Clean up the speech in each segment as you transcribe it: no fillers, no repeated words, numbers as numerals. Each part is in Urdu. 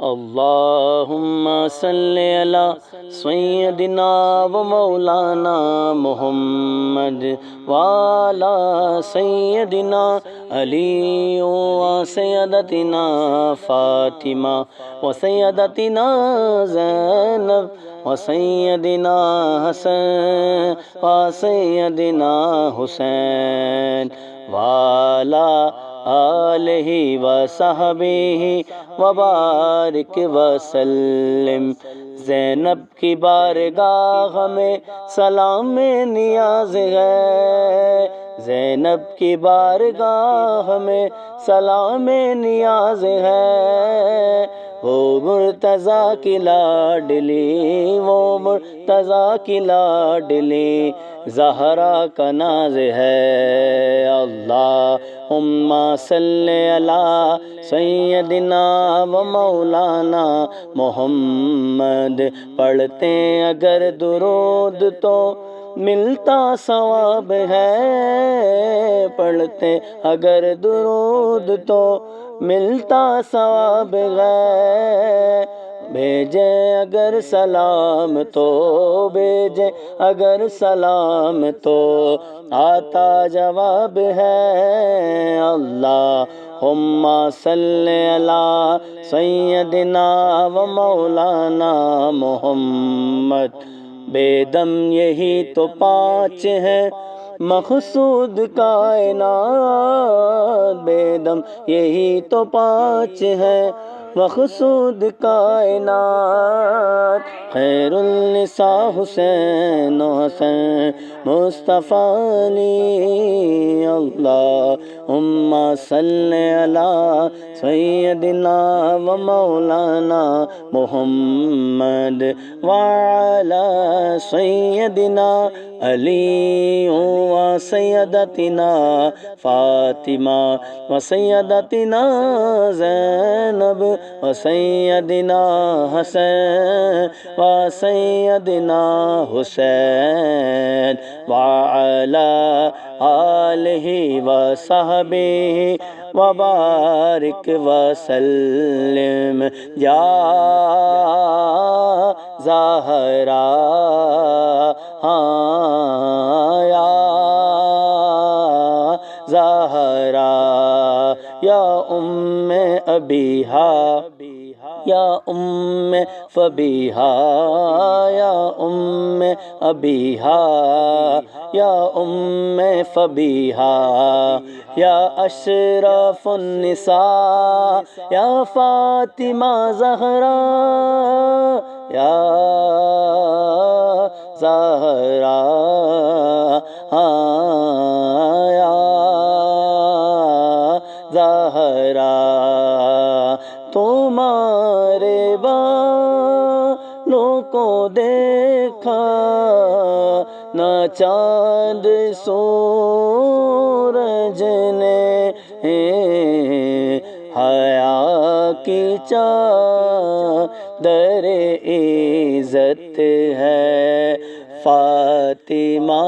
اللہم صلی علی سیدنا و مولانا محمد وعلی سیدنا علی و سیدتنا فاطمہ و سیدتنا زینب و سیدنا حسن و سیدنا حسین وعلی آلہ و صحبہ وبارک وسلم۔ زینب کی بارگاہ میں سلام نیاز ہے، زینب کی بارگاہ میں سلام نیاز ہے، وہ مرتضیٰ کی لاڈلی، وہ مرتضیٰ کی لاڈلی زہرا کا ناز ہے۔ اللہم صلی علی سیدنا و مولانا محمد، پڑھتے اگر درود تو ملتا ثواب ہے، پڑھتے اگر درود تو ملتا ثواب ہے، بھیجیں اگر سلام تو، بھیجیں اگر سلام تو آتا جواب ہے۔ اللہم صلی علی سیدنا و مولانا محمد۔ بے دم یہی تو پانچ ہیں مقصود کائنات، بے دم یہی تو پانچ ہیں مقصود کائنات، خیر النساء حسین و حسن مصطفیٰ علی۔ اللہم صلی علی سیدنا و مولانا محمد وعلی سیدنا علی و سیدتنا فاطمہ و سیدتنا زینب و سیدنا حسن و سیدنا حسین وعلی آلہ و صحبہ وبارک وسلم۔ یا زہرا یا زہرا یا ام ابیہا یا ام فبیہا یا ام ابیہا یا ام فبیہا یا اشرف النساء یا فاطمہ زہرا یا زہرا یا زہرا، تمہارے بالوں کو دیکھا نہ چاند سورج نے، حیا کی چادر عزت ہے فاطمہ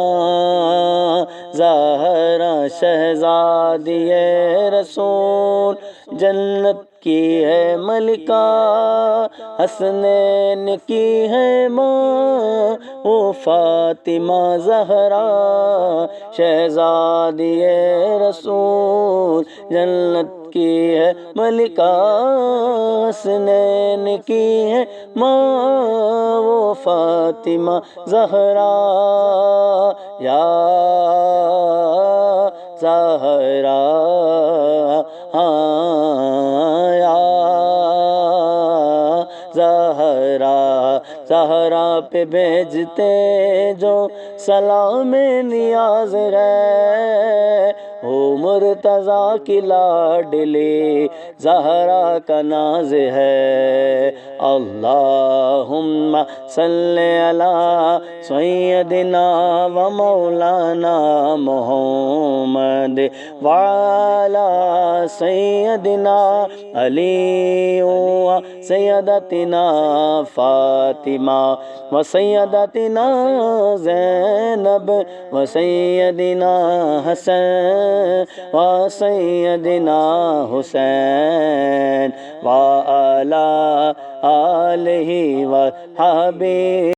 زہرا شہزادی رسول، جنت کی ہے ملکہ حسنین کی ہے ماں، وہ فاطمہ زہرا شہزادی رسول، جنت کی ہے ملکہ حسنین کی ہے ماں، وہ فاطمہ زہرا یا زہرا یا زہرا، زہرا پہ بھیجتے جو سلام نیاز ہے، وہ مرتضیٰ کی لاڈلی زہرا کا ناز ہے۔ اللہم صلی علی سیدنا و مولانا محمد وعلی سیدنا علی و سیدتنا فاطمہ و سیدتنا زینب و سیدنا حسن و سیدنا حسین وعلی آلہ و صحبہ